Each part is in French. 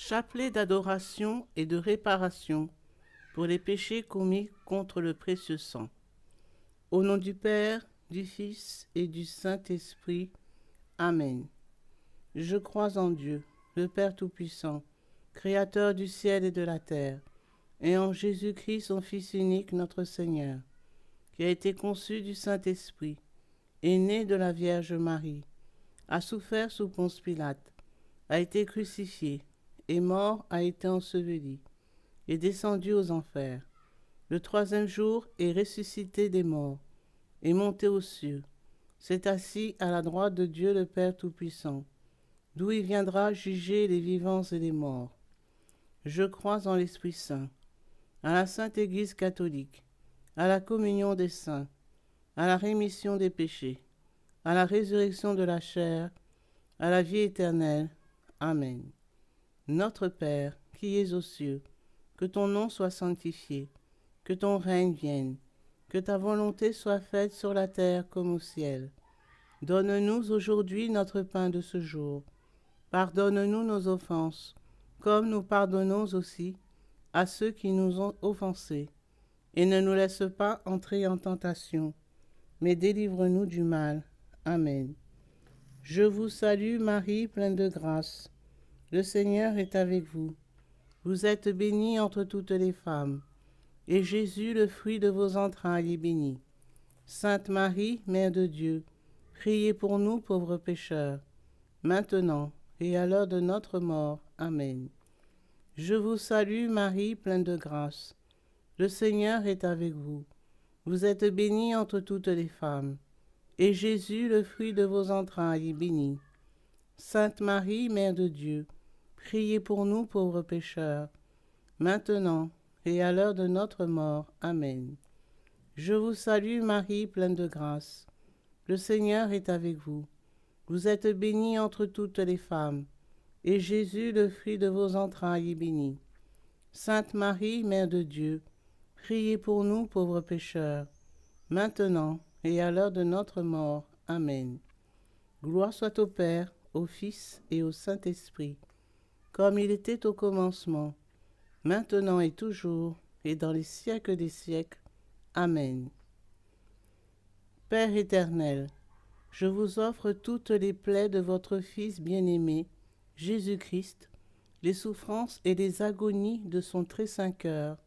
Chapelet d'adoration et de réparation pour les péchés commis contre le précieux sang. Au nom du Père, du Fils et du Saint-Esprit. Amen. Je crois en Dieu, le Père Tout-Puissant, Créateur du ciel et de la terre, et en Jésus-Christ, son Fils unique, notre Seigneur, qui a été conçu du Saint-Esprit, est né de la Vierge Marie, a souffert sous Ponce Pilate, a été crucifié, est mort, a été enseveli, est descendu aux enfers. Le troisième jour est ressuscité des morts, est monté aux cieux, s'est assis à la droite de Dieu le Père Tout-Puissant, d'où il viendra juger les vivants et les morts. Je crois en l'Esprit Saint, à la Sainte Église catholique, à la communion des saints, à la rémission des péchés, à la résurrection de la chair, à la vie éternelle. Amen. Notre Père, qui es aux cieux, que ton nom soit sanctifié, que ton règne vienne, que ta volonté soit faite sur la terre comme au ciel. Donne-nous aujourd'hui notre pain de ce jour. Pardonne-nous nos offenses, comme nous pardonnons aussi à ceux qui nous ont offensés. Et ne nous laisse pas entrer en tentation, mais délivre-nous du mal. Amen. Je vous salue Marie, pleine de grâce. Le Seigneur est avec vous. Vous êtes bénie entre toutes les femmes, et Jésus, le fruit de vos entrailles, est béni. Sainte Marie, Mère de Dieu, priez pour nous pauvres pécheurs, maintenant et à l'heure de notre mort. Amen. Je vous salue Marie, pleine de grâce. Le Seigneur est avec vous. Vous êtes bénie entre toutes les femmes, et Jésus, le fruit de vos entrailles, est béni. Sainte Marie, Mère de Dieu, priez pour nous pauvres pécheurs, maintenant et à l'heure de notre mort. Amen. Je vous salue Marie, pleine de grâce. Le Seigneur est avec vous. Vous êtes bénie entre toutes les femmes, et Jésus, le fruit de vos entrailles, est béni. Sainte Marie, Mère de Dieu, priez pour nous pauvres pécheurs, maintenant et à l'heure de notre mort. Amen. Gloire soit au Père, au Fils et au Saint-Esprit, comme il était au commencement, maintenant et toujours, et dans les siècles des siècles. Amen. Père éternel, je vous offre toutes les plaies de votre Fils bien-aimé, Jésus-Christ, les souffrances et les agonies de son très saint cœur,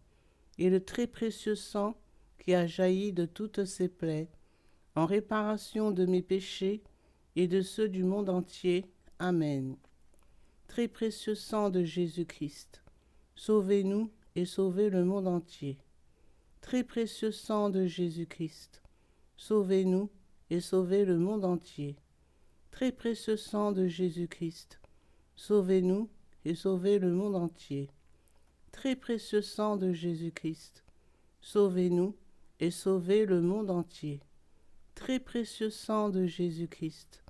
et le très précieux sang qui a jailli de toutes ses plaies, en réparation de mes péchés et de ceux du monde entier. Amen. Très précieux sang de Jésus-Christ, sauvez-nous et sauvez le monde entier. Très précieux sang de Jésus-Christ, sauvez-nous et sauvez le monde entier. Très précieux sang de Jésus-Christ, sauvez-nous et sauvez le monde entier. Très précieux sang de Jésus-Christ, sauvez-nous et sauvez le monde entier. Très précieux sang de Jésus-Christ,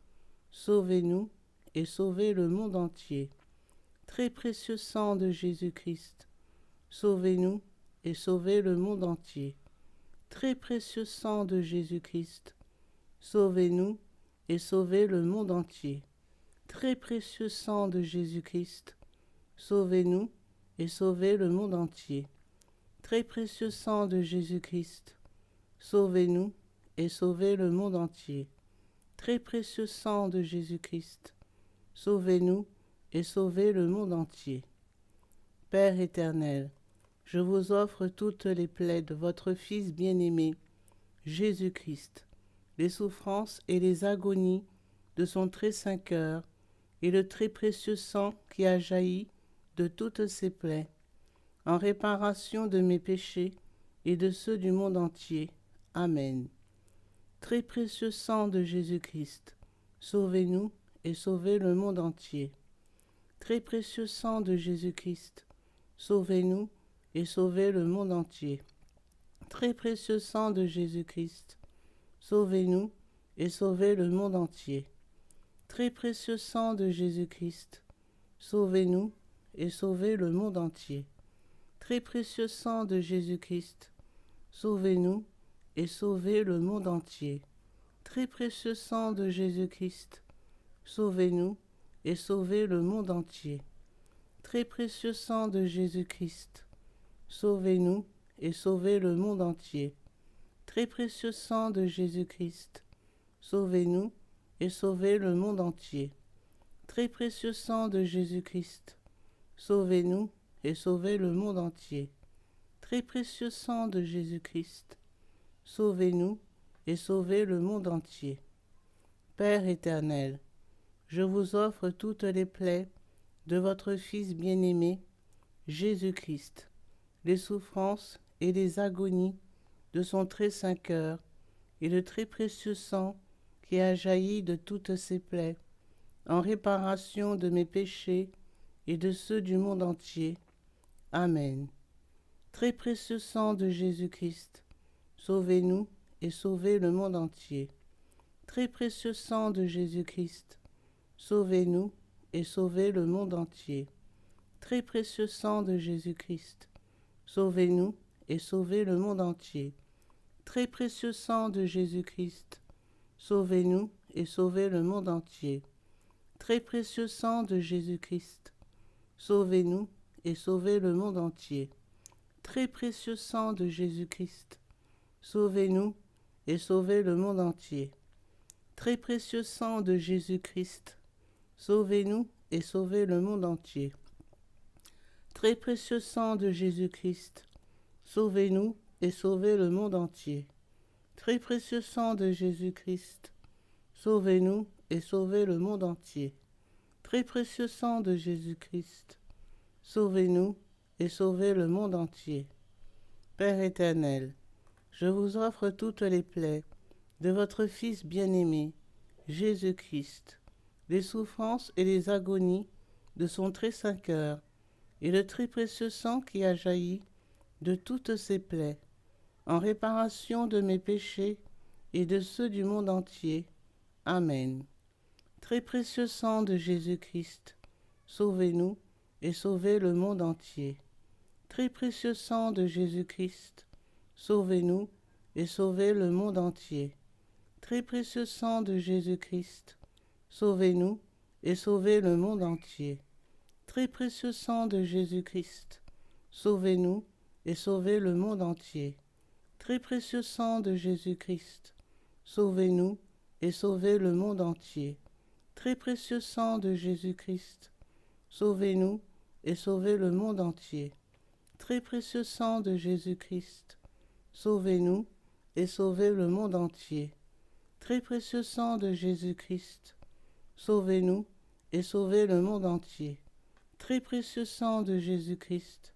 sauvez-nous et sauvez le monde entier. Très précieux sang de Jésus-Christ, sauvez-nous et sauvez le monde entier. Très précieux sang de Jésus-Christ, sauvez-nous et sauvez le monde entier. Très précieux sang de Jésus-Christ, sauvez-nous et sauvez le monde entier. Très précieux sang de Jésus-Christ, sauvez-nous et sauvez le monde entier. Très précieux sang de Jésus-Christ, sauvez-nous et sauvez le monde entier. Père éternel, je vous offre toutes les plaies de votre Fils bien-aimé, Jésus-Christ, les souffrances et les agonies de son très saint cœur, et le très précieux sang qui a jailli de toutes ses plaies, en réparation de mes péchés et de ceux du monde entier. Amen. Très précieux sang de Jésus-Christ, sauvez-nous et sauvez le monde entier. Très précieux sang de Jésus-Christ, sauvez-nous et sauvez le monde entier. Très précieux sang de Jésus-Christ, sauvez-nous et sauvez le monde entier. Très précieux sang de Jésus-Christ, sauvez-nous et sauvez le monde entier. Très précieux sang de Jésus-Christ, sauvez-nous et sauvez le monde entier. Très précieux sang de Jésus-Christ, sauvez-nous et sauvez le monde entier. très précieux sang de Jésus-Christ, sauvez-nous et sauvez le monde entier. Très précieux sang de Jésus-Christ, sauvez-nous et sauvez le monde entier. Très précieux sang de Jésus-Christ, sauvez-nous et sauvez le monde entier. Très précieux sang de Jésus-Christ, sauvez-nous et sauvez le monde entier. Père éternel, je vous offre toutes les plaies de votre Fils bien-aimé, Jésus-Christ, les souffrances et les agonies de son très saint cœur et le très précieux sang qui a jailli de toutes ses plaies, en réparation de mes péchés et de ceux du monde entier. Amen. Très précieux sang de Jésus-Christ, sauvez-nous et sauvez le monde entier. Très précieux sang de Jésus-Christ, sauvez-nous et sauvez le monde entier. Très précieux sang de Jésus-Christ, sauvez-nous et sauvez le monde entier. Très précieux sang de Jésus-Christ, sauvez-nous et sauvez le monde entier. Très précieux sang de Jésus-Christ, sauvez-nous et sauvez le monde entier. Très précieux sang de Jésus-Christ, sauvez-nous et sauvez le monde entier. Très précieux sang de Jésus-Christ, sauvez-nous et sauvez le monde entier. Très précieux sang de Jésus-Christ, sauvez-nous et sauvez le monde entier. Très précieux sang de Jésus-Christ, sauvez-nous et sauvez le monde entier. Très précieux sang de Jésus-Christ, sauvez-nous et sauvez le monde entier. Père éternel, je vous offre toutes les plaies de votre Fils bien-aimé, Jésus-Christ, les souffrances et les agonies de son très saint cœur, et le très précieux sang qui a jailli de toutes ses plaies, en réparation de mes péchés et de ceux du monde entier. Amen. Très précieux sang de Jésus-Christ, sauvez-nous et sauvez le monde entier. Très précieux sang de Jésus-Christ, sauvez-nous et sauvez le monde entier. Très précieux sang de Jésus-Christ, sauvez-nous et sauvez le monde entier. Très précieux sang de Jésus-Christ, sauvez-nous et sauvez le monde entier. Très précieux sang de Jésus-Christ, sauvez-nous et sauvez le monde entier. Très précieux sang de Jésus-Christ, sauvez-nous et sauvez le monde entier. Très précieux sang de Jésus-Christ, sauvez-nous et sauvez le monde entier. Très précieux sang de Jésus-Christ, sauvez-nous et sauvez le monde entier. Très précieux sang de Jésus-Christ,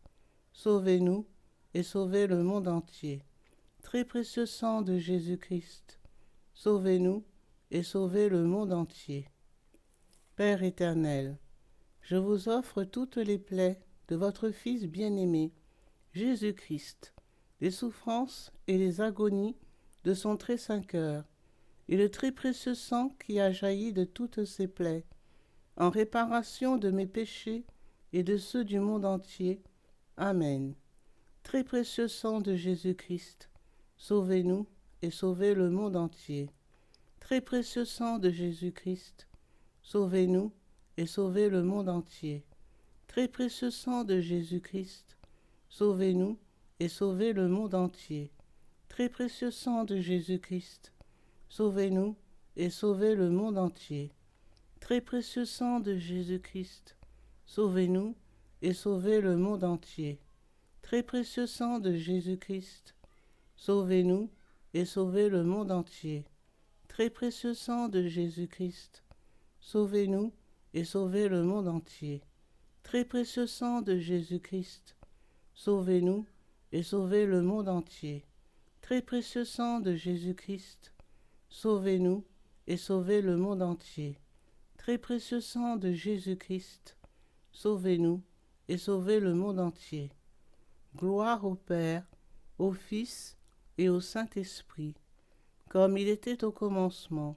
sauvez-nous et sauvez le monde entier. Très précieux sang de Jésus-Christ, sauvez-nous et sauvez le monde entier. Père éternel, je vous offre toutes les plaies de votre Fils bien-aimé, Jésus-Christ, les souffrances et les agonies de son très saint cœur, et le très précieux sang qui a jailli de toutes ses plaies, en réparation de mes péchés et de ceux du monde entier. Amen. Très précieux sang de Jésus-Christ, sauvez-nous et sauvez le monde entier. Très précieux sang de Jésus-Christ, sauvez-nous et sauvez le monde entier. Très précieux sang de Jésus-Christ, sauvez-nous et sauvez le monde entier. Très précieux sang de Jésus-Christ, sauvez-nous et sauvez le monde entier. Très précieux sang de Jésus-Christ, sauvez-nous et sauvez le monde entier. Très précieux sang de Jésus-Christ, sauvez-nous et sauvez le monde entier. Très précieux sang de Jésus-Christ, sauvez-nous et sauvez le monde entier. Très précieux sang de Jésus-Christ, sauvez-nous et sauvez le monde entier. Très précieux sang de Jésus-Christ, sauvez-nous et sauvez le monde entier. Très précieux sang de Jésus-Christ, sauvez-nous et sauvez le monde entier. Gloire au Père, au Fils et au Saint-Esprit, comme il était au commencement,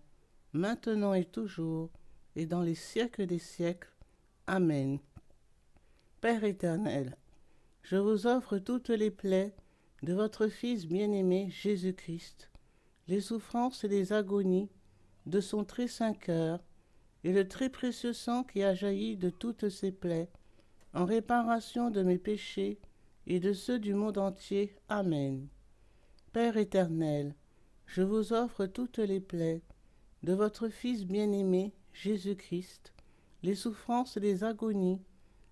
maintenant et toujours, et dans les siècles des siècles. Amen. Père éternel, je vous offre toutes les plaies de votre Fils bien-aimé Jésus-Christ, les souffrances et les agonies de son très saint cœur, et le très précieux sang qui a jailli de toutes ses plaies, en réparation de mes péchés et de ceux du monde entier. Amen. Père éternel, je vous offre toutes les plaies de votre Fils bien-aimé, Jésus-Christ, les souffrances et les agonies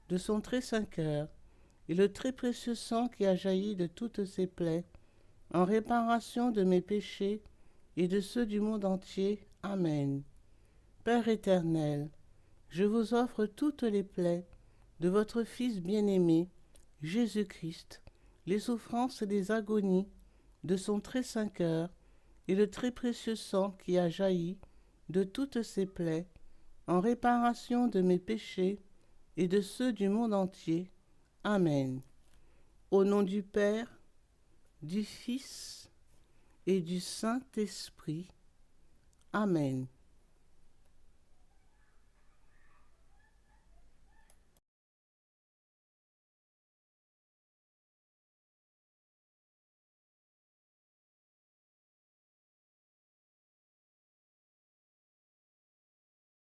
de son très saint cœur, et le très précieux sang qui a jailli de toutes ces plaies, en réparation de mes péchés et de ceux du monde entier. Amen. Père éternel, je vous offre toutes les plaies de votre Fils bien-aimé, Jésus-Christ, les souffrances et les agonies de son très saint cœur, et le très précieux sang qui a jailli de toutes ces plaies, en réparation de mes péchés et de ceux du monde entier. Amen. Au nom du Père, du Fils et du Saint-Esprit. Amen.